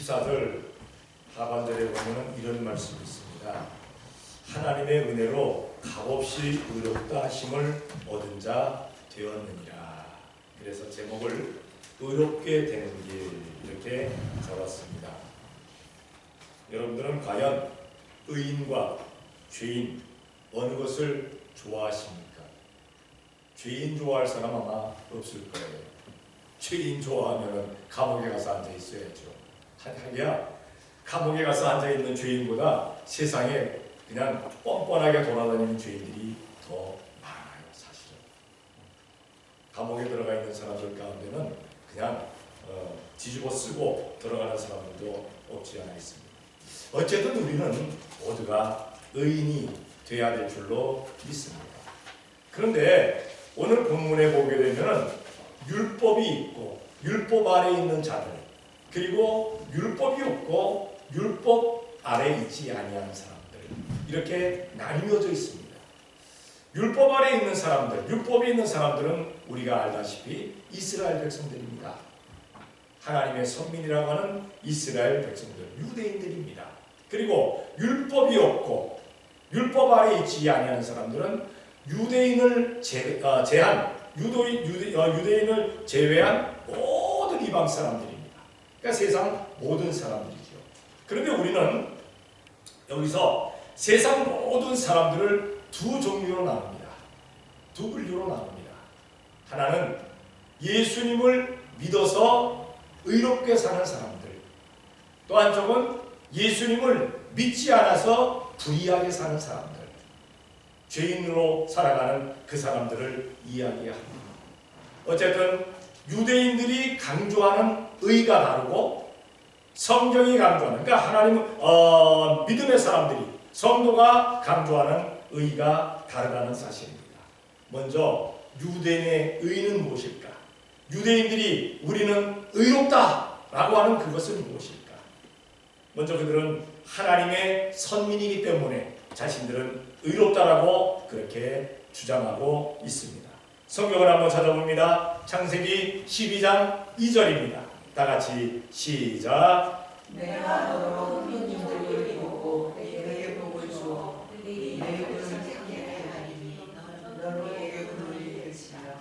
14절 하반절에 보면 이런 말씀이 있습니다. 하나님의 은혜로 값없이 의롭다 하심을 얻은 자 되었느니라. 그래서 제목을 의롭게 되는 길 이렇게 잡았습니다. 여러분들은 과연 의인과 죄인 어느 것을 좋아하십니까? 죄인 좋아할 사람 아마 없을 거예요. 죄인 좋아하면 감옥에 가서 앉아 있어야죠. 하기야 감옥에 가서 앉아 있는 죄인보다 세상에 그냥 뻔뻔하게 돌아다니는 죄인들이 더 많아요, 사실은. 감옥에 들어가 있는 사람들 가운데는 그냥 뒤집어 쓰고 들어가는 사람들도 없지 않아 있습니다. 어쨌든 우리는 모두가 의인이 되어야 될 줄로 믿습니다. 그런데 오늘 본문에 보게 되면 율법이 있고 율법 아래 있는 자들, 그리고 율법이 없고 율법 아래 있지 아니하는 사람들, 이렇게 나뉘어져 있습니다. 율법 아래 있는 사람들, 율법이 있는 사람들은 우리가 알다시피 이스라엘 백성들입니다. 하나님의 선민이라고 하는 이스라엘 백성들, 유대인들입니다. 그리고 율법이 없고 율법 아래 있지 아니하는 사람들은 유대인을 유대인을 제외한 모든 이방 사람들입니다. 그러니까 세상 모든 사람들이죠. 그런데 우리는 여기서 세상 모든 사람들을 두 종류로 나눕니다. 두 분류로 나눕니다. 하나는 예수님을 믿어서 의롭게 사는 사람들, 또 한쪽은 예수님을 믿지 않아서 불의하게 사는 사람들, 죄인으로 살아가는 그 사람들을 이야기합니다. 어쨌든 유대인들이 강조하는 의가 다르고 성경이 강조하는, 그러니까 하나님 믿음의 사람들이, 성도가 강조하는 의가 다르다는 사실입니다. 먼저 유대인의 의는 무엇일까? 유대인들이 우리는 의롭다라고 하는 그것은 무엇일까? 먼저 그들은 하나님의 선민이기 때문에 자신들은 의롭다라고 그렇게 주장하고 있습니다. 성경을 한번 찾아봅니다. 창세기 12장 2절입니다. 다 같이 시작. 내가 너로 흠인들을 입고 내게 복을 주어 네 얼굴을 향게 하리니 너로 내게 복을 이르리라.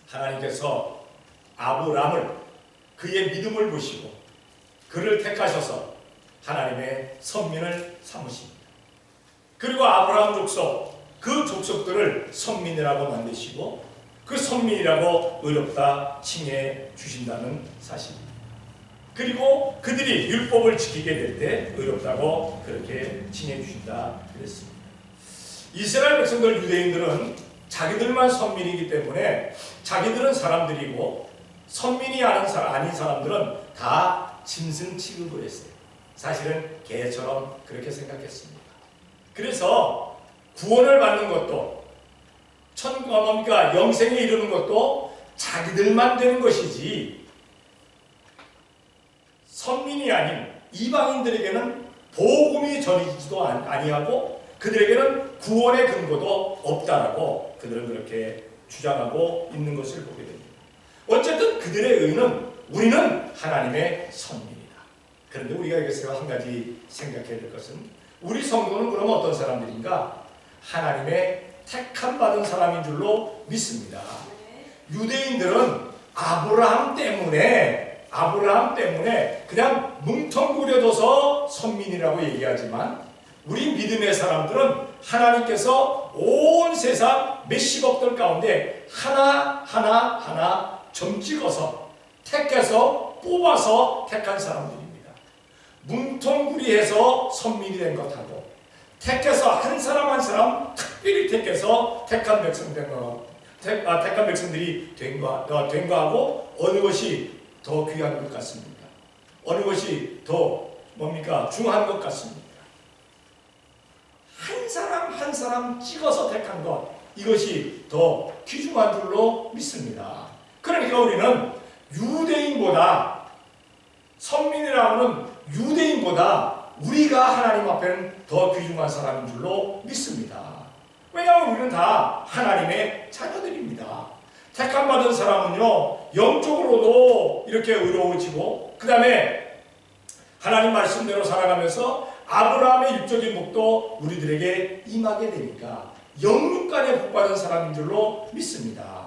하나님께서 아브라함을 그의 믿음을 보시고 그를 택하셔서 하나님의 선민을 삼으십니다. 그리고 아브라함 족속, 그 족속들을 선민이라고 만드시고 그 선민이라고 의롭다 칭해 주신다는 사실입니다. 그리고 그들이 율법을 지키게 될 때 의롭다고 그렇게 칭해 주신다 그랬습니다. 이스라엘 백성들, 유대인들은 자기들만 선민이기 때문에 자기들은 사람들이고 선민이 아닌 사람들은 다 짐승 취급을 했어요. 사실은 개처럼 그렇게 생각했습니다. 그래서 구원을 받는 것도 영생에 이르는 것도 자기들만 되는 것이지 선민이 아닌 이방인들에게는 복음이 전해지지도 아니하고 그들에게는 구원의 근거도 없다라고 그들은 그렇게 주장하고 있는 것을 보게 됩니다. 어쨌든 그들의 의는 우리는 하나님의 선민이다. 그런데 우리가 여기서 한 가지 생각해야 될 것은 우리 성도는 그러면 어떤 사람들인가? 하나님의 택함 받은 사람인 줄로 믿습니다. 유대인들은 아브라함 때문에 그냥 뭉텅구려져서 선민이라고 얘기하지만 우리 믿음의 사람들은 하나님께서 온 세상 몇십억들 가운데 하나 점 찍어서 택해서 뽑아서 택한 사람들입니다. 뭉텅구리해서 선민이 된 것하고 택해서 한 사람 한 사람 특별히 택해서 택한 백성들이 된 거하고 어느 것이 더 귀한 것 같습니까? 어느 것이 더 중요한 것 같습니까? 한 사람 한 사람 찍어서 택한 것, 이것이 더 귀중한 줄로 믿습니다. 그러니까 우리는 유대인보다, 선민이라고 하는 유대인보다 우리가 하나님 앞에는 더 귀중한 사람인 줄로 믿습니다. 왜냐하면 우리는 다 하나님의 자녀들입니다. 택함받은 사람은요 영적으로도 이렇게 의로워지고 그 다음에 하나님 말씀대로 살아가면서 아브라함의 육적인 복도 우리들에게 임하게 되니까 영육간에 복받은 사람인 줄로 믿습니다.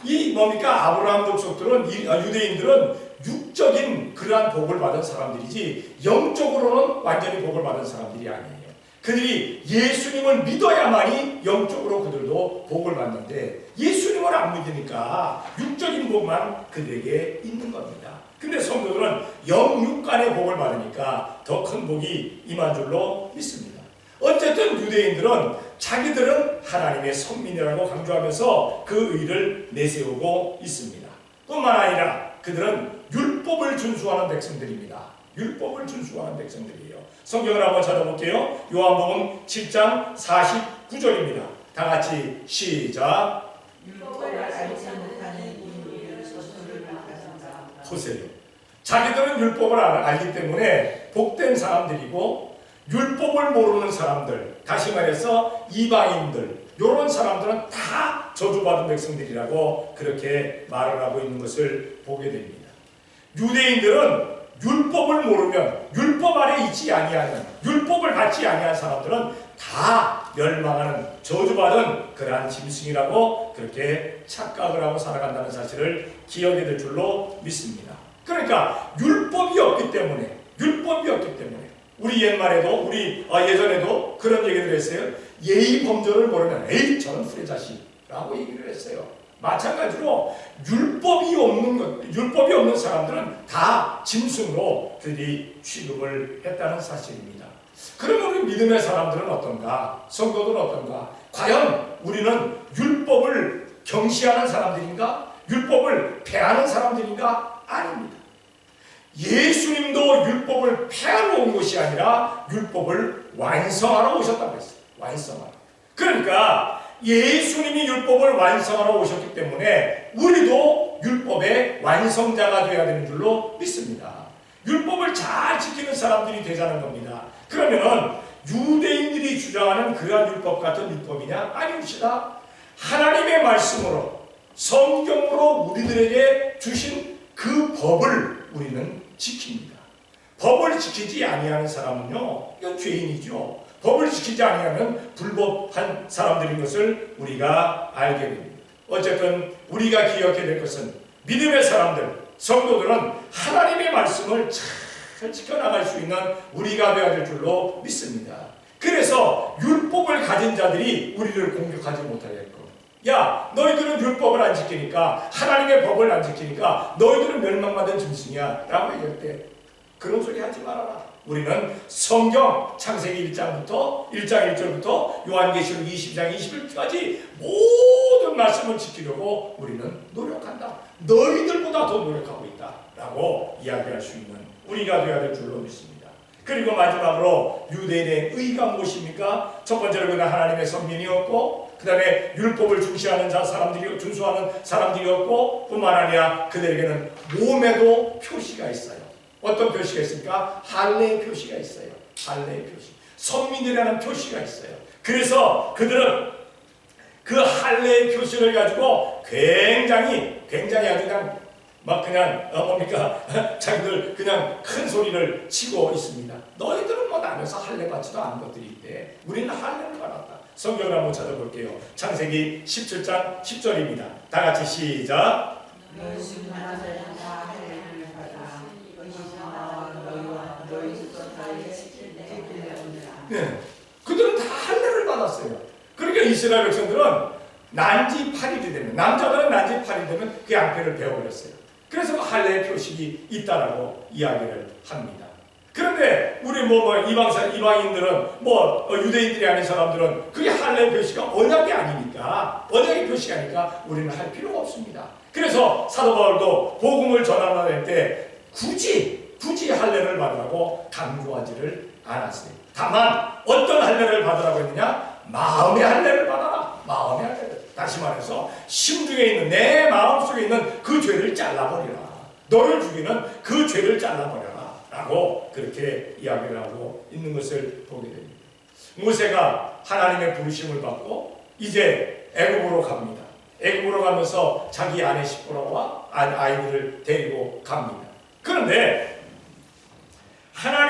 이 뭡니까? 아브라함 족속들은 유대인들은 육적인 그러한 복을 받은 사람들이지 영적으로는 완전히 복을 받은 사람들이 아니에요. 그들이 예수님을 믿어야만이 영적으로 그들도 복을 받는데 예수님을 안 믿으니까 육적인 복만 그들에게 있는 겁니다. 근데 성도들은 영육간의 복을 받으니까 더 큰 복이 임한 줄로 믿습니다. 어쨌든 유대인들은 자기들은 하나님의 선민이라고 강조하면서 그 의를 내세우고 있습니다. 뿐만 아니라 그들은 율법을 준수하는 백성들입니다. 율법을 준수하는 백성들이에요. 성경을 한번 찾아볼게요. 요한복음 7장 49절입니다. 다 같이 시작. 율법을 알지 못하는 이들은 저주를 받는다. 보세요. 자기들은 율법을 알기 때문에 복된 사람들이고 율법을 모르는 사람들, 다시 말해서 이방인들, 이런 사람들은 다 저주받은 백성들이라고 그렇게 말을 하고 있는 것을 보게 됩니다. 유대인들은 율법을 모르면 율법 아래 있지 아니하는, 율법을 받지 아니한 사람들은 다 멸망하는 저주받은 그러한 짐승이라고 그렇게 착각을 하고 살아간다는 사실을 기억해야 될 줄로 믿습니다. 그러니까 율법이 없기 때문에 우리 옛말에도 우리 예전에도 그런 얘기를 했어요. 예의 범절을 모르면 에이 저는 후레자식이라고 얘기를 했어요. 마찬가지로 율법이 없는 사람들은 다 짐승으로 그들이 취급을 했다는 사실입니다. 그러면 우리 믿음의 사람들은 어떤가? 성도들은 어떤가? 과연 우리는 율법을 경시하는 사람들인가? 율법을 폐하는 사람들인가? 아닙니다. 예수님도 율법을 폐하러 온 것이 아니라 율법을 완성하러 오셨다고 했어요. 완성하러. 그러니까 예수님이 율법을 완성하러 오셨기 때문에 우리도 율법의 완성자가 되어야 되는 줄로 믿습니다. 율법을 잘 지키는 사람들이 되자는 겁니다. 그러면 유대인들이 주장하는 그러한 율법 같은 율법이냐? 아닙니다. 하나님의 말씀으로 성경으로 우리들에게 주신 그 법을 우리는 지킵니다. 법을 지키지 아니하는 사람은요, 이건 죄인이죠. 법을 지키지 아니하면 불법한 사람들인 것을 우리가 알게 됩니다. 어쨌든 우리가 기억해야 될 것은 믿음의 사람들, 성도들은 하나님의 말씀을 잘 지켜나갈 수 있는 우리가 되어야 될 줄로 믿습니다. 그래서 율법을 가진 자들이 우리를 공격하지 못하겠고, 야 너희들은 율법을 안 지키니까, 하나님의 법을 안 지키니까 너희들은 멸망받은 짐승이야 라고 얘기할 때 그런 소리 하지 말아라. 우리는 성경 창세기 1장 1절부터 요한계시록 20장 21절까지 모든 말씀을 지키려고 우리는 노력한다. 너희들보다 더 노력하고 있다 라고 이야기할 수 있는 우리가 되어야 될 줄로 믿습니다. 그리고 마지막으로 유대인의 의가 무엇입니까? 첫 번째로 그는 하나님의 선민이었고, 그 다음에 율법을 준수하는 사람들이었고, 뿐만 아니라 그들에게는 몸에도 표시가 있어요. 어떤 표시가 있습니까? 할례의 표시가 있어요. 할례의 표시. 선민이라는 표시가 있어요. 그래서 그들은 그 할례의 표시를 가지고 굉장히 아주 자기들 그냥 큰 소리를 치고 있습니다. 너희들은 뭐 나면서 할례 받지도 않은 것들이 있대. 우리는 할례를 받았다. 성경을 한번 찾아볼게요. 창세기 17장 10절입니다. 다 같이 시작. 네, 그들은 다 할례를 받았어요. 그러니까 이스라엘 백성들은 난지 8일이 되면, 남자들은 난지 8일이 되면 그 양패를 베어버렸어요. 그래서 할례의 표식이 있다라고 이야기를 합니다. 그런데 우리 이방인들은 유대인들이 아닌 사람들은 그게 할례의 표시가 언약이 아니니까, 언약의 표시가니까 우리는 할 필요가 없습니다. 그래서 사도 바울도 복음을 전하는 때 굳이 할례를 받으라고 강조하지를 않았어요. 다만 어떤 할례를 받으라고 했느냐? 마음의 할례를 받아라. 마음의 할례를. 다시 말해서 심중에 있는, 내 마음속에 있는 그 죄를 잘라버리라. 너를 죽이는 그 죄를 잘라버려라 라고 그렇게 이야기를 하고 있는 것을 보게 됩니다. 모세가 하나님의 부르심을 받고 이제 애굽으로 갑니다. 애굽으로 가면서 자기 아내 시보라와 아이들을 데리고 갑니다. 그런데 하나님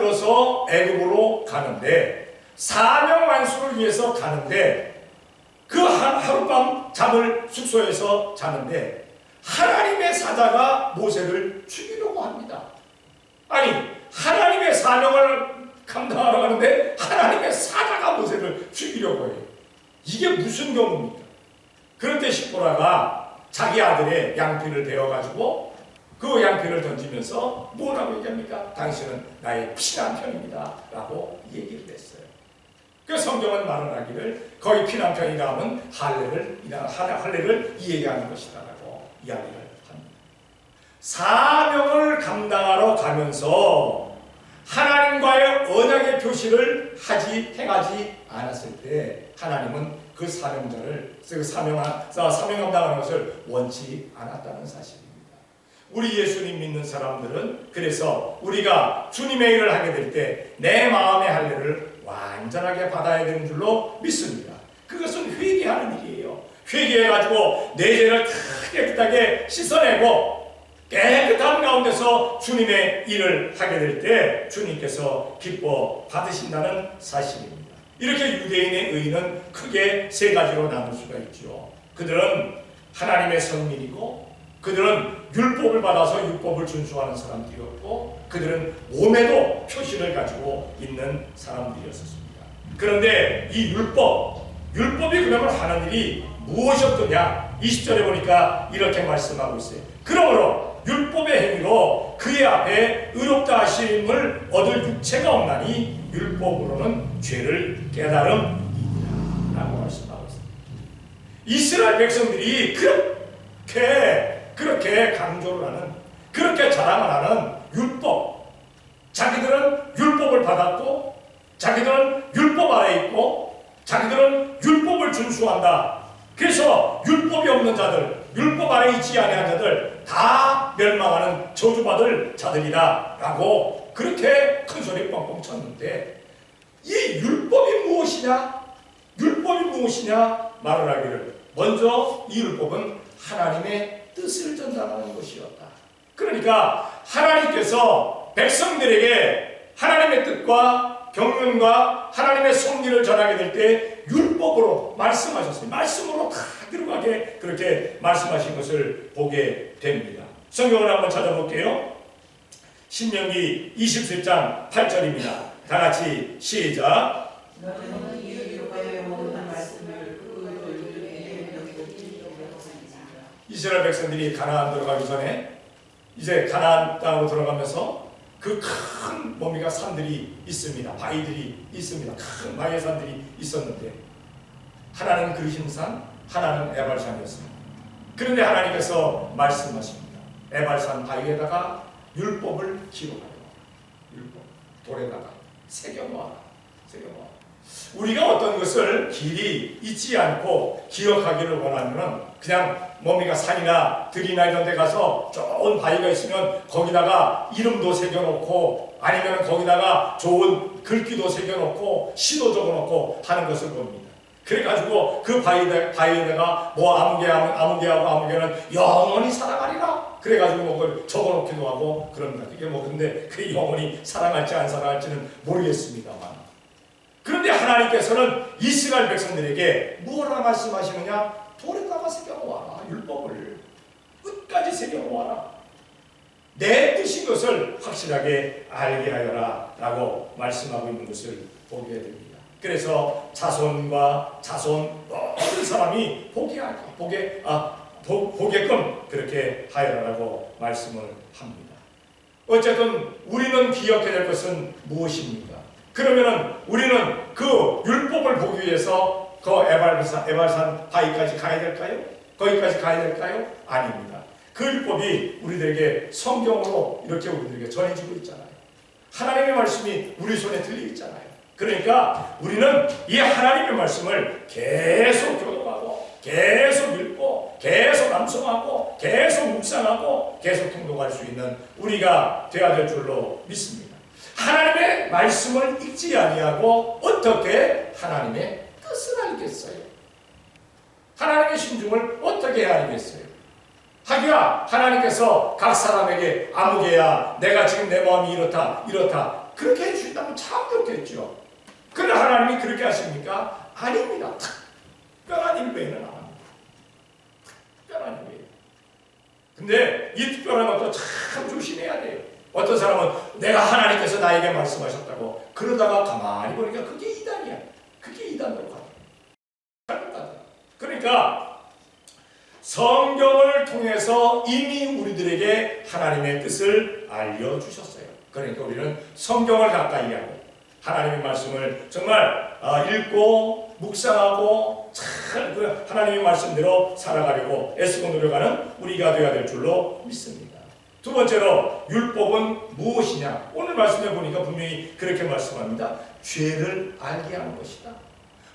들어서 애굽으로 가는데 사명 완수를 위해서 가는데 그 하룻밤 잠을 숙소에서 자는데 하나님의 사자가 모세를 죽이려고 합니다. 아니 하나님의 사명을 감당하러 가는데 하나님의 사자가 모세를 죽이려고 해요. 이게 무슨 경우입니까? 그럴 때 시포라가 자기 아들의 양피를 베어가지고 그 양피를 던지면서 뭐라고 얘기합니까? 당신은 나의 피난편입니다 라고 얘기를 했어요. 그 성경은 말하기를 거의 피난편이라 하면 할례를 이야기하는 것이다 라고 이야기를 합니다. 사명을 감당하러 가면서 하나님과의 언약의 표시를 행하지 않았을 때 하나님은 그 사명자를 사명 감당하는 것을 원치 않았다는 사실입니다. 우리 예수님 믿는 사람들은 그래서 우리가 주님의 일을 하게 될 때 내 마음의 할례를 완전하게 받아야 되는 줄로 믿습니다. 그것은 회개하는 일이에요. 회개해가지고 내 죄를 깨끗하게 씻어내고 깨끗한 가운데서 주님의 일을 하게 될 때 주님께서 기뻐 받으신다는 사실입니다. 이렇게 유대인의 의는 크게 세 가지로 나눌 수가 있죠. 그들은 하나님의 선민이고 그들은 율법을 받아서 율법을 준수하는 사람들이었고 그들은 몸에도 표시를 가지고 있는 사람들이었습니다. 그런데 이 율법이 그러면 하는 일이 무엇이었더냐? 20절에 보니까 이렇게 말씀하고 있어요. 그러므로 율법의 행위로 그의 앞에 의롭다 하심을 얻을 육체가 없나니 율법으로는 죄를 깨달음이니라 라고 말씀하고 있습니다. 이스라엘 백성들이 그렇게 강조를 하는, 그렇게 자랑을 하는 율법, 자기들은 율법을 받았고 자기들은 율법 아래 있고 자기들은 율법을 준수한다. 그래서 율법이 없는 자들, 율법 아래 있지 아니한 자들 다 멸망하는 저주받을 자들이다 라고 그렇게 큰 소리 뻥뻥 쳤는데 이 율법이 무엇이냐? 율법이 무엇이냐? 말을 하기를 먼저 이 율법은 하나님의 뜻을 전달하는 것이었다. 그러니까 하나님께서 백성들에게 하나님의 뜻과 경륜과 하나님의 섭리를 전하게 될 때 율법으로 말씀하셨어요. 말씀으로 다 들어가게 그렇게 말씀하신 것을 보게 됩니다. 성경을 한번 찾아볼게요. 신명기 27장 8절입니다. 다 같이 시작. 너는 이 율법의 모든 말씀을 이스라엘 백성들이 가나안 들어가기 전에 이제 가나안 땅으로 들어가면서 그 큰 뭡니까 산들이 있습니다. 바위들이 있습니다. 큰 바위 산들이 있었는데 하나는 그리심산, 하나는 에발산이었습니다. 그런데 하나님께서 말씀하십니다. 에발산 바위에다가 율법을 기록하여 율법 돌에다가 새겨놓아라. 우리가 어떤 것을 길이 잊지 않고 기억하기를 원하면 그냥 뭡니까 산이나 들이나 이런 데 가서 좋은 바위가 있으면 거기다가 이름도 새겨놓고 아니면 거기다가 좋은 글귀도 새겨놓고 시도 적어놓고 하는 것을 봅니다. 그래가지고 그 바위에다가 뭐 아무개하고 아무개는 영원히 살아가리라 그래가지고 뭐 그걸 적어놓기도 하고 그럽니다. 그게 뭐 근데 그 영원히 사랑할지 안 사랑할지는 모르겠습니다만 그런데 하나님께서는 이스라엘 백성들에게 뭐라 말씀하시느냐? 돌에다가 새겨놓아라. 율법을 끝까지 새겨놓아라. 내 뜻인 것을 확실하게 알게 하여라 라고 말씀하고 있는 것을 보게 됩니다. 그래서 자손과 자손 모든 사람이 보게끔 그렇게 하여라라고 말씀을 합니다. 어쨌든 우리는 기억해야 될 것은 무엇입니까? 그러면은 우리는 그 율법을 보기 위해서 그 에발산 바위까지 가야 될까요? 거기까지 가야 될까요? 아닙니다. 그 율법이 우리들에게 성경으로 이렇게 우리들에게 전해지고 있잖아요. 하나님의 말씀이 우리 손에 들려 있잖아요. 그러니까 우리는 이 하나님의 말씀을 계속 교독하고 계속 읽고 계속 암송하고 계속 묵상하고 계속 통독할 수 있는 우리가 되어야 될 줄로 믿습니다. 하나님의 말씀을 읽지 아니하고 어떻게 하나님의 뜻을 알겠어요? 하나님의 심중을 어떻게 알겠어요? 하기야 하나님께서 각 사람에게 아무개야 내가 지금 내 마음이 이렇다 그 그렇게 해주신다면 참 좋겠죠. 그러나 하나님이 그렇게 하십니까? 아닙니다. 특별한 일외에는 안 합니다. 특별한 일외에. 근데 이 특별한 것도 참 조심해야 돼요. 어떤 사람은 내가 하나님께서 나에게 말씀하셨다고 그러다가 가만히 보니까 그게 이단이야. 그게 이단으로 가요. 그러니까 성경을 통해서 이미 우리들에게 하나님의 뜻을 알려주셨어요. 그러니까 우리는 성경을 가까이 하고 하나님의 말씀을 정말 읽고 묵상하고 잘 하나님의 말씀대로 살아가려고 애쓰고 노력하는 우리가 되어야 될 줄로 믿습니다. 두 번째로 율법은 무엇이냐? 오늘 말씀해 보니까 분명히 그렇게 말씀합니다. 죄를 알게 하는 것이다.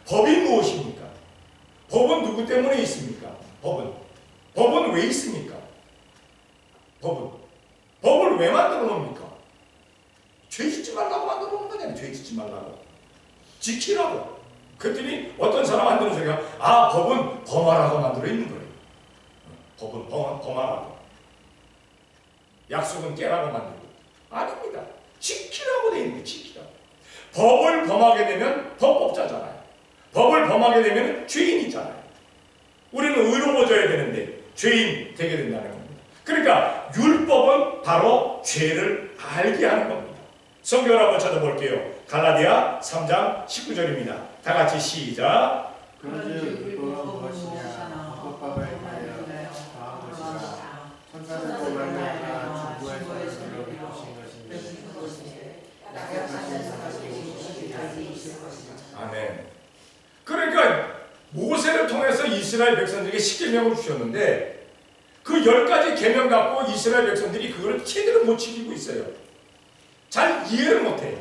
법이 무엇입니까? 법은 누구 때문에 있습니까? 법은 왜 있습니까? 법을 왜 만들어 놓습니까? 죄 짓지 말라고 만들어 놓은 거잖아요. 죄 짓지 말라고. 지키라고. 그랬더니 어떤 사람 만드는 소리가 법은 범하라고 만들어 있는 거예요. 법은 범하라고. 약속은 깨라고 만들고. 아닙니다. 지키라고 되어 있는 거예요. 지키라고. 법을 범하게 되면 법법자잖아요. 법을 범하게 되면 죄인이잖아요. 우리는 의로워져야 되는데 죄인 되게 된다는 겁니다. 그러니까 율법은 바로 죄를 알게 하는 겁니다. 성경을 한번 찾아볼게요. 갈라디아 3장 19절입니다. 다 같이 시작. 그런즉 율법은 무엇이냐? 율법을 하여 다한 것이라. 천사들도 말미암아 중보에서 이루어진 것인데 약속하신 사람이 있을 것이다. 아멘. 그러니까 모세를 통해서 이스라엘 백성들에게 십계명을 주셨는데 그 10가지 계명 갖고 이스라엘 백성들이 그걸 제대로 못 지키고 있어요. 잘 이해를 못해요.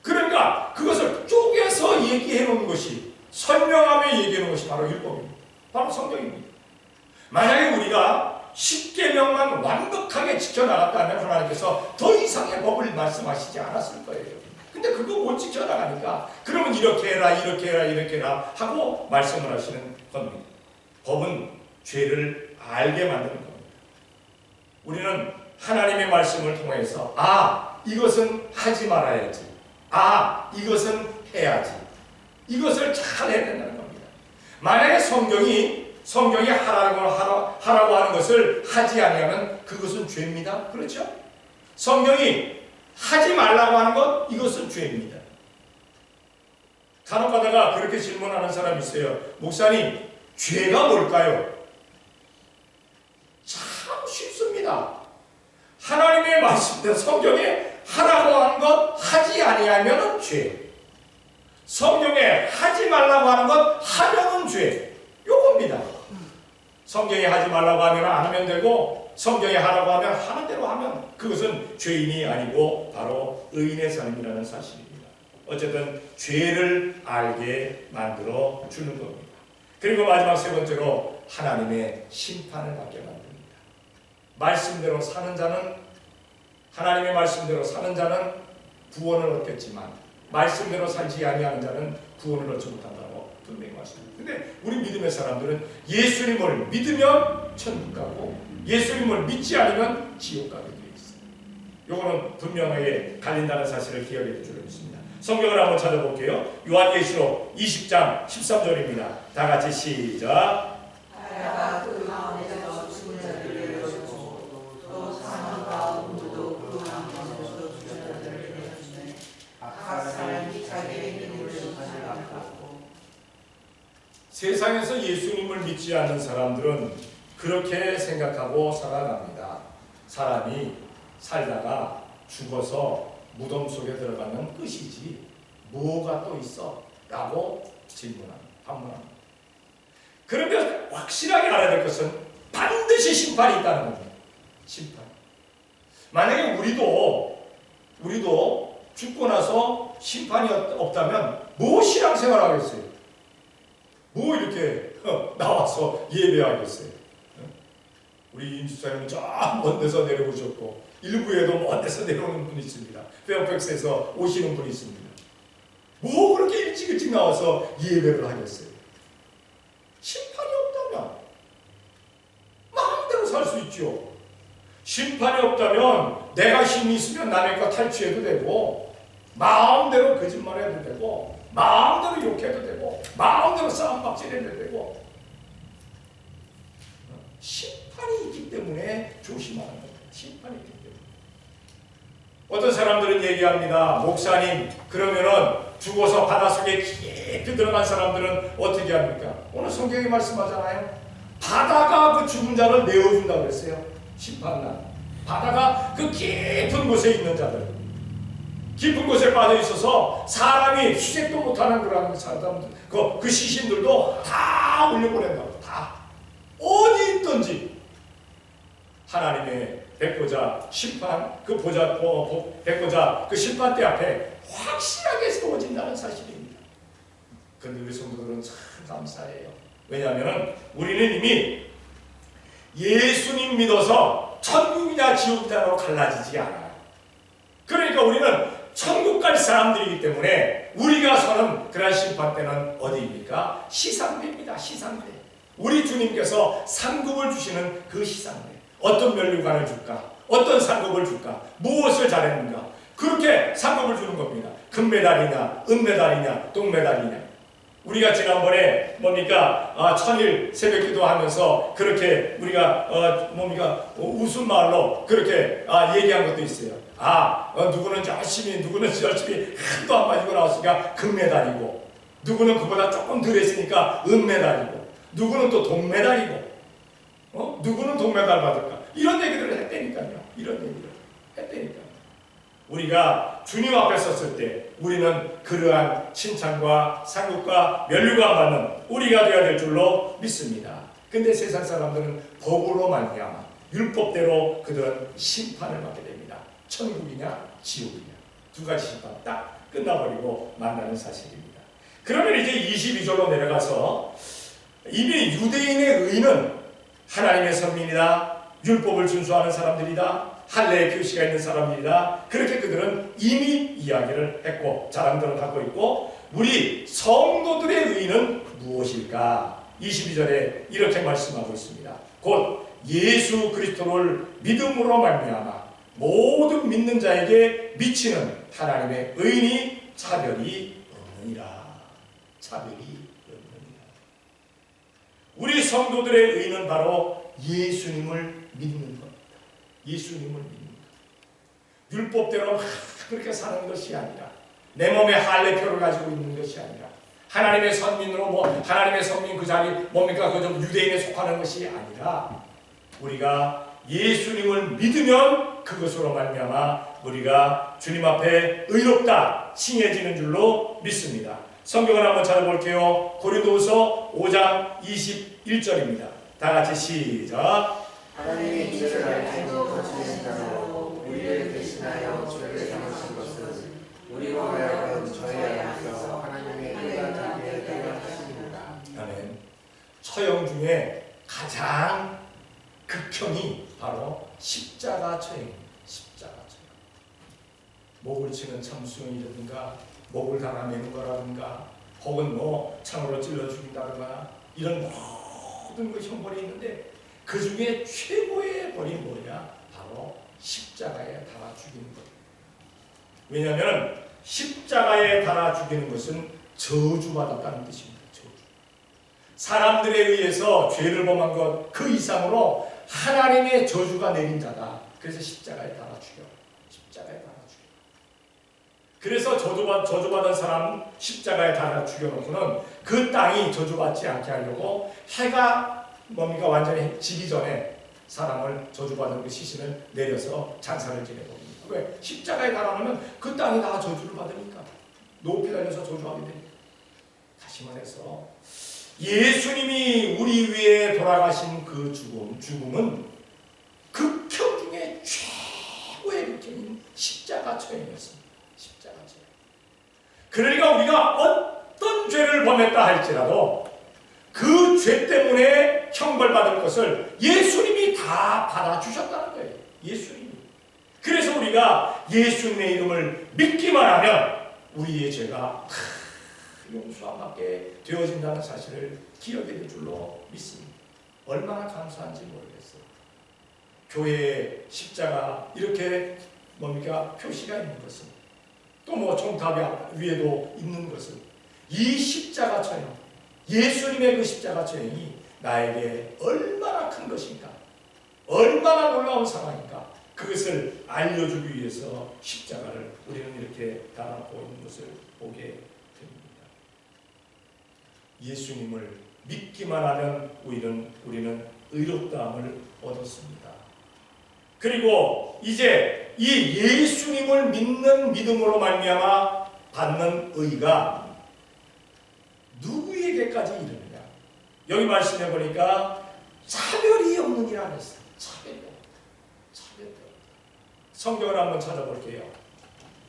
그러니까 그것을 쪼개서 얘기해 놓은 것이 설명하며 얘기해 놓은 것이 바로 율법입니다. 바로 성경입니다. 만약에 우리가 십계명만 완벽하게 지켜나갔다면 하나님께서 더 이상의 법을 말씀하시지 않았을 거예요. 근데 그거 못 지켜나가니까 그러면 이렇게 해라 이렇게 해라 이렇게 해라 하고 말씀을 하시는 겁니다. 법은 죄를 알게 만드는 겁니다. 우리는 하나님의 말씀을 통해서 이것은 하지 말아야지, 이것은 해야지, 이것을 잘 해야 된다는 겁니다. 만약에 성경이 하라고 하는 것을 하지 아니하면 그것은 죄입니다. 그렇죠? 성경이 하지 말라고 하는 것, 이것은 죄입니다. 간혹 가다가 그렇게 질문하는 사람이 있어요. 목사님, 죄가 뭘까요? 참 쉽습니다. 하나님의 말씀대로 성경에 하라고 하는 것 하지 아니하면 죄. 성경에 하지 말라고 하는 것 하면은 죄. 요겁니다. 성경에 하지 말라고 하면 안 하면 되고 성경에 하라고 하면 하는 대로 하면 그것은 죄인이 아니고 바로 의인의 삶이라는 사실입니다. 어쨌든 죄를 알게 만들어 주는 겁니다. 그리고 마지막 세 번째로 하나님의 심판을 받게 만듭니다. 말씀대로 사는 자는 하나님의 말씀대로 사는 자는 구원을 얻겠지만 말씀대로 살지 아니하는 자는 구원을 얻지 못한다고 분명히 말씀합니다. 근데 우리 믿음의 사람들은 예수님을 믿으면 천국 가고 예수님을 믿지 않으면 지옥 가게 되어 있어요. 이거는 분명하게 갈린다는 사실을 기억해 주시기 믿습니다. 성경을 한번 찾아볼게요. 요한계시록 20장 13절입니다. 다 같이 시작. 하나가 그 가운데서 죽은 자들을 내어주고 또 사망과 우도 그 가운데서 죽은 자들을 내어주네. 각 사람이 자기의 믿음을 받고. 세상에서 예수님을 믿지 않는 사람들은 그렇게 생각하고 살아갑니다. 사람이 살다가 죽어서 무덤 속에 들어가면 끝이지 뭐가 또 있어? 라고 반문합니다. 그러면 확실하게 알아야 될 것은 반드시 심판이 있다는 겁니다. 심판. 만약에 우리도 죽고 나서 심판이 없다면 뭐 신앙생활 하겠어요? 뭐 이렇게 나와서 예배하겠어요? 우리 임수사님은 저 먼 데서 내려오셨고 일부에도 먼 데서 내려오는 분이 있습니다. 페어팩스에서 오시는 분이 있습니다. 뭐 그렇게 일찍 나와서 예배를 하겠어요? 심판이 없다면 마음대로 살 수 있죠. 심판이 없다면 내가 힘이 있으면 남의 거 탈취해도 되고, 마음대로 거짓말해도 되고, 마음대로 욕해도 되고, 마음대로 싸움박질해도 되고, 심판이 있기 때문에 조심하는 겁니다. 심판이 있기 때문에. 어떤 사람들은 얘기합니다. 목사님, 그러면은 죽어서 바닷속에 깊이 들어간 사람들은 어떻게 합니까? 오늘 성경이 말씀하잖아요. 바다가 그 죽은 자를 내어준다고 그랬어요. 심판날. 바다가 그 깊은 곳에 있는 자들, 깊은 곳에 빠져 있어서 사람이 수색도 못하는 그런 사람들, 그 시신들도 다 올려보낸다고. 다 어디 있든지 하나님의 백보자 심판, 그 백보자 그 심판대 앞에 확실하게 세워진다는 사실입니다. 그런데 우리 성도들은 참 감사해요. 왜냐하면 우리는 이미 예수님 믿어서 천국이냐 지옥이냐로 갈라지지 않아요. 그러니까 우리는 천국 갈 사람들이기 때문에 우리가 서는 그런 심판 때는 어디입니까? 시상대입니다. 시상대. 우리 주님께서 상급을 주시는 그 시상대. 어떤 면류관을 줄까? 어떤 상급을 줄까? 무엇을 잘했는가? 그렇게 상급을 주는 겁니다. 금메달이냐, 은메달이냐, 동메달이냐. 우리가 지난번에 뭡니까? 천일 새벽기도 하면서 그렇게 우리가 웃음 말로 그렇게 얘기한 것도 있어요. 누구는 열심히 한도 안 빠지고 나왔으니까 금메달이고, 누구는 그보다 조금 덜 했으니까 은메달이고, 누구는 또 동메달이고, 누구는 동메달 받을까? 이런 얘기들을 했다니까요. 이런 얘기를 했다니까요. 우리가 주님 앞에 섰을 때 우리는 그러한 칭찬과 상급과 면류관 받는 우리가 되어야 될 줄로 믿습니다. 근데 세상 사람들은 법으로 말미암아 율법대로 그들은 심판을 받게 됩니다. 천국이냐 지옥이냐 두 가지 심판 딱 끝나버리고 만나는 사실입니다. 그러면 이제 22절로 내려가서 이미 유대인의 의는 하나님의 선민이다, 율법을 준수하는 사람들이다, 할례의 표시가 있는 사람들이다, 그렇게 그들은 이미 이야기를 했고 자랑들을 갖고 있고, 우리 성도들의 의는 무엇일까? 22절에 이렇게 말씀하고 있습니다. 곧 예수 그리스도를 믿음으로 말미암아 모든 믿는 자에게 미치는 하나님의 의인이 차별이 없느니라. 차별이 없느니라. 우리 성도들의 의는 바로 예수님을 믿는 겁니다. 예수님을 믿는 것. 율법대로 그렇게 사는 것이 아니라, 내 몸에 할례표를 가지고 있는 것이 아니라, 하나님의 선민으로 하나님의 선민 그 자리 뭡니까? 그좀 유대인에 속하는 것이 아니라, 우리가 예수님을 믿으면 그것으로 말미암아 우리가 주님 앞에 의롭다 칭해지는 줄로 믿습니다. 성경을 한번 찾아볼게요. 고린도후서 5장 21절입니다. 다 같이 시작. 하나님이 죄를 알고 거치는 자로 우리를 대신하여 죄를 당하신 것은 우리로 하여금 저희 안에서 하나님의 의가 되게 되려 하십니다. 아멘. 처형 중에 가장 극형이 바로 십자가 처형입니다. 십자가 처형. 목을 치는 참수형이라든가 목을 달아내는 거라든가 혹은 창으로 찔러 죽인다든가 이런 모든 그 형벌이 있는데 그 중에 최고의 벌이 뭐냐? 바로 십자가에 달아 죽이는 것. 왜냐하면 십자가에 달아 죽이는 것은 저주받았다는 뜻입니다. 저주. 사람들에 의해서 죄를 범한 것 그 이상으로 하나님의 저주가 내린 자다. 그래서 십자가에 달아 죽여. 십자가에 달아 죽여. 그래서 저주받은 사람 십자가에 달아 죽여놓고는 그 땅이 저주받지 않게 하려고 해가 완전히 지기 전에 사람을 저주받은 그 시신을 내려서 잔사를 지내봅니다. 왜? 십자가에 달아놓으면 그 땅이 다 저주를 받으니까. 높이 달려서 저주하게 되니까. 다시 말해서 예수님이 우리 위에 돌아가신 그 죽음은 극형 중에 최고의 극형인 십자가 처형이었습니다. 십자가 처형. 그러니까 우리가 어떤 죄를 범했다 할지라도 그 죄 때문에 형벌받을 것을 예수님이 다 받아주셨다는 거예요. 예수님이. 그래서 우리가 예수님의 이름을 믿기만 하면 우리의 죄가 용서함받게 되어진다는 사실을 기억해 줄 줄로 믿습니다. 얼마나 감사한지 모르겠어요. 교회의 십자가 이렇게 뭡니까? 표시가 있는 것은 또 뭐 종탑 위에도 있는 것은 이 십자가 처형, 예수님의 그 십자가 처형이 나에게 얼마나 큰 것인가, 얼마나 놀라운 상황인가, 그것을 알려주기 위해서 십자가를 우리는 이렇게 달아놓고 있는 것을 보게 됩니다. 예수님을 믿기만 하면 우리는 의롭다함을 얻었습니다. 그리고 이제 이 예수님을 믿는 믿음으로 말미암아 받는 의가 누구에게까지 이르느냐? 여기 말씀해 보니까 차별이 없느니라 했어요. 차별이 없다. 차별이 없다. 성경을 한번 찾아볼게요.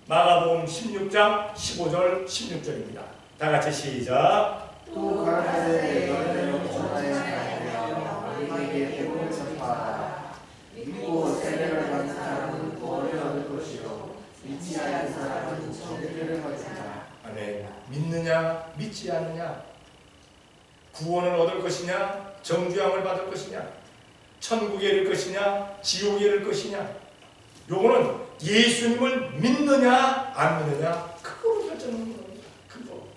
마가복음 16장 15절 16절입니다. 다 같이 시작. 또 가라사대 너희는 전하여 가며 우리에게 복음을 선포하라. 믿고 세례를 받은 사람은 구원을 얻을 것이요 믿지 않은 사람은 정죄를 받으리라. 아멘. 믿느냐 믿지 않느냐, 구원을 얻을 것이냐 정죄함을 받을 것이냐, 천국에 이를 것이냐 지옥에 이를 것이냐, 요거는 예수님을 믿느냐 안 믿느냐 그거로 결정하는 겁니다. 그거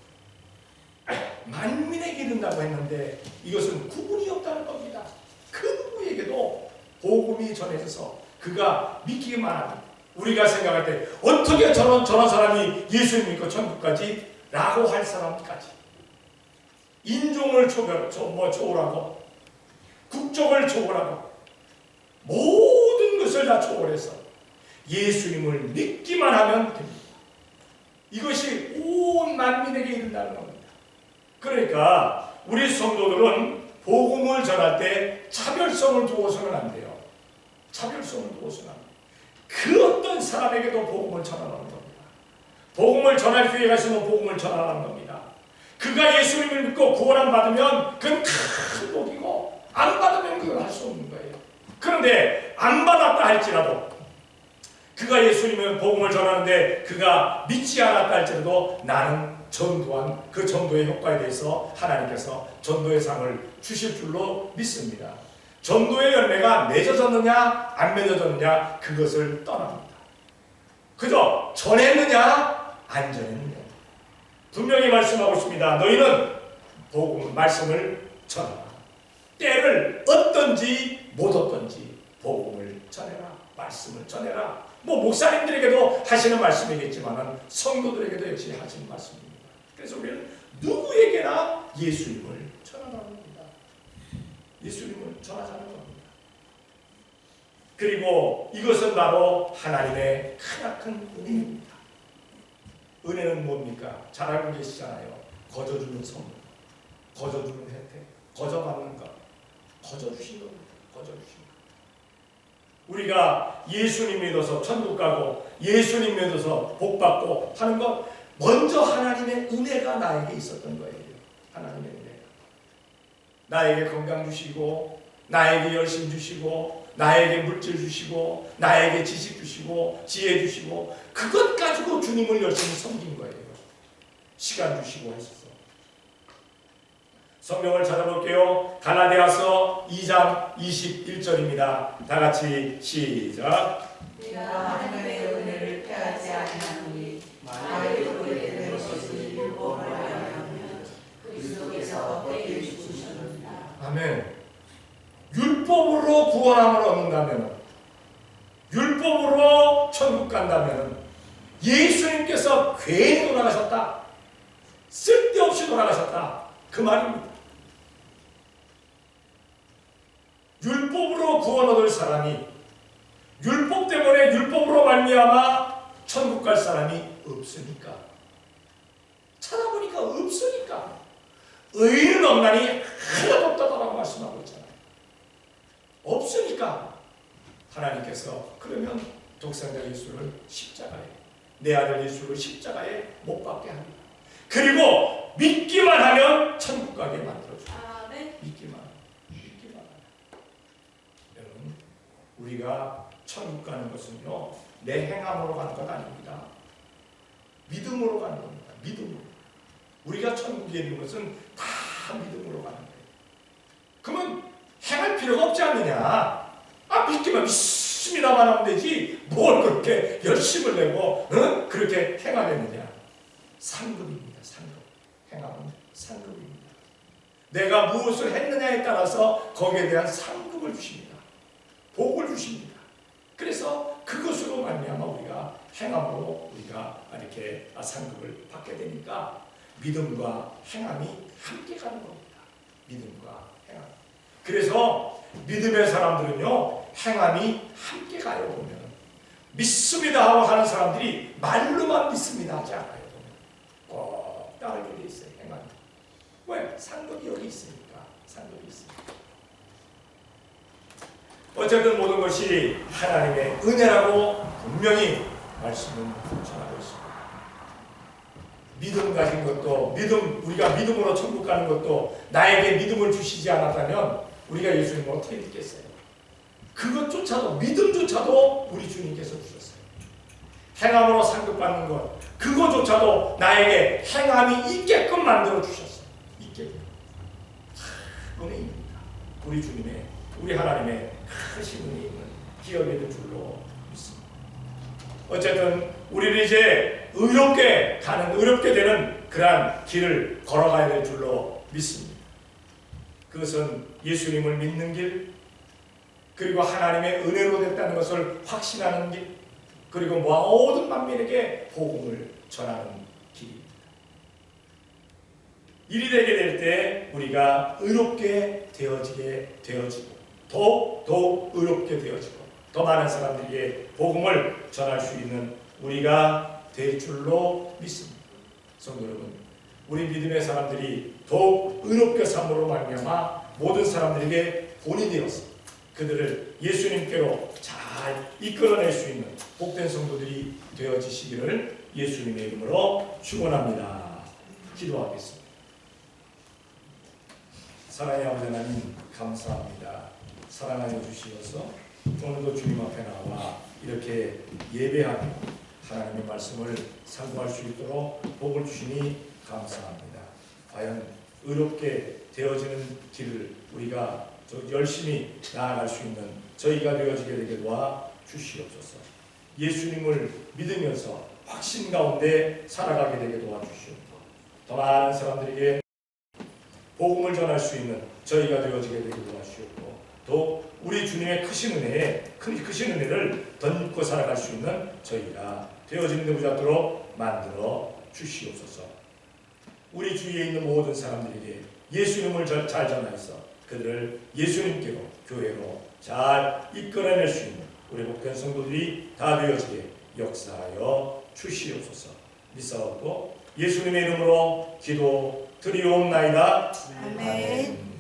만민에게 이른다고 했는데 이것은 구분이 없다는 겁니다. 그 누구에게도 복음이 전해져서 그가 믿기만 하면, 우리가 생각할 때 어떻게 저런 사람이 예수님 믿고 천국까지 라고 할 사람까지, 인종을 초월하고 국적을 초월하고 모든 것을 다 초월해서 예수님을 믿기만 하면 됩니다. 이것이 온 만민에게 이른다는 겁니다. 그러니까 우리 성도들은 복음을 전할 때 차별성을 두어서는 안 돼요. 차별성을 두어서는 안 돼요. 그 어떤 사람에게도 복음을 전하라는 겁니다. 복음을 전할 기회가 있으면 복음을 전하라는 겁니다. 그가 예수님을 믿고 구원을 받으면 그건 큰 복이고, 안 받으면 그걸 할 수 없는 거예요. 그런데 안 받았다 할지라도, 그가 예수님의 복음을 전하는데 그가 믿지 않았다 할지라도 나는 전도한 그 전도의 효과에 대해서 하나님께서 전도의 상을 주실 줄로 믿습니다. 전도의 열매가 맺어졌느냐 안 맺어졌느냐 그것을 떠납니다. 그저 전했느냐 안 전했느냐. 분명히 말씀하고 있습니다. 너희는 복음 말씀을 전하라. 때를 얻든지 못 얻든지 복음을 전해라. 말씀을 전해라. 뭐 목사님들에게도 하시는 말씀이겠지만 성도들에게도 역시 하시는 말씀입니다. 그래서 우리는 누구에게나 예수님을 전하라는 겁니다. 예수님을 전하자는 겁니다. 그리고 이것은 바로 하나님의 크나큰 은혜입니다. 은혜는 뭡니까? 잘 알고 계시잖아요. 거저주는 선물, 거저주는 혜택, 거저받는 것, 거저주신 겁니다. 거저주신 것. 우리가 예수님 믿어서 천국 가고 예수님 믿어서 복 받고 하는 것, 먼저 하나님의 은혜가 나에게 있었던 거예요. 하나님의 은혜가 나에게 건강 주시고, 나에게 열심 주시고, 나에게 물질 주시고, 나에게 지식 주시고, 지혜 주시고, 그것 가지고 주님을 열심히 섬긴 거예요. 시간 주시고 하셔서. 성경을 찾아볼게요. 갈라디아서 2장 21절입니다. 다 같이 시작. 내가 하나님의 은혜를 패하지 아니하노니 만일 그에게 된 것이 율법을 하면 그리스도께서 내게 주시느니라. 아멘. 율법으로 구원함을 얻는다면, 율법으로 천국 간다면 예수님께서 괜히 돌아가셨다, 쓸데없이 돌아가셨다, 그 말입니다. 율법으로 구원 얻을 사람이, 율법 때문에 율법으로 말미암아 천국 갈 사람이 없으니까, 찾아보니까 없으니까, 의인은 없나니 하나도 없다라고 말씀하고 있잖아요. 없으니까 하나님께서 그러면 독생자 예수를 십자가에, 내 아들 예수를 십자가에 못 박게 합니다. 그리고 믿기만 하면 천국 가게 만들어줍니다. 믿기만 하면. 여러분, 우리가 천국 가는 것은요, 내 행함으로 가는 것 아닙니다. 믿음으로 가는 겁니다. 믿음으로. 우리가 천국에 있는 것은 다 믿음으로 가는 거예요. 그러면 행할 필요가 없지 않느냐? 믿기만 믿습니다만 하면 되지 뭘 그렇게 열심을 내고 그렇게 행하겠느냐. 상급입니다. 상급. 행함은 상급입니다. 내가 무엇을 했느냐에 따라서 거기에 대한 상급을 주십니다. 복을 주십니다. 그래서 그것으로 말미암아 우리가 행함으로 우리가 이렇게 상급을 받게 되니까 믿음과 행함이 함께 가는 겁니다. 믿음과 행함. 그래서 믿음의 사람들은요 행함이 함께 가요. 보면 믿습니다 하고 하는 사람들이 말로만 믿습니다 하지 않아요. 보면 꼭 따르게 돼 있어요. 행함이. 왜? 상급이 여기 있으니까. 상급이 있으니까. 어쨌든 모든 것이 하나님의 은혜라고 분명히 말씀은 전하고 있습니다. 믿음 가진 것도 우리가 믿음으로 천국 가는 것도 나에게 믿음을 주시지 않았다면 우리가 예수님을 어떻게 믿겠어요? 그것조차도 믿음조차도 우리 주님께서 주셨어요. 행함으로 상급받는 것 그것조차도 나에게 행함이 있게끔 만들어 주셨어요. 있게끔. 은혜입니다. 우리 하나님의 크신 은혜임을 기억해야 될 줄로 믿습니다. 어쨌든 우리는 이제 의롭게 되는 그러한 길을 걸어가야 될 줄로 믿습니다. 그것은 예수님을 믿는 길, 그리고 하나님의 은혜로 됐다는 것을 확신하는 길, 그리고 모든 만민에게 복음을 전하는 길입니다. 일이 되게 될 때 우리가 의롭게 되어지고 더욱 의롭게 되어지고 더 많은 사람들에게 복음을 전할 수 있는 우리가 될 줄로 믿습니다. 성도 여러분, 우리 믿음의 사람들이 더욱 의롭게 삶으로 말미암아 모든 사람들에게 본이 되어서 그들을 예수님께로 잘 이끌어낼 수 있는 복된 성도들이 되어지시기를 예수님의 이름으로 축원합니다. 기도하겠습니다. 사랑의 아버지 하나님 감사합니다. 사랑하여 주시어서 오늘도 주님 앞에 나와 이렇게 예배하며 하나님의 말씀을 상고할 수 있도록 복을 주시니 감사합니다. 과연 의롭게 되어지는 길을 우리가 열심히 나아갈 수 있는 저희가 되어지게 되게 도와 주시옵소서. 예수님을 믿으면서 확신 가운데 살아가게 되게 도와주시옵고 더 많은 사람들에게 복음을 전할 수 있는 저희가 되어지게 되게 도와주시옵고 또 우리 주님의 크신 은혜를 덧입고 살아갈 수 있는 저희가 되어지는 데 붙잡도록 만들어 주시옵소서. 우리 주위에 있는 모든 사람들에게 예수님을 잘 전하여서 그들을 예수님께로 교회로 잘 이끌어낼 수 있는 우리 복된 성도들이 다 되어지게 역사하여 주시옵소서. 믿사옵고 예수님의 이름으로 기도 드리옵나이다. 아멘.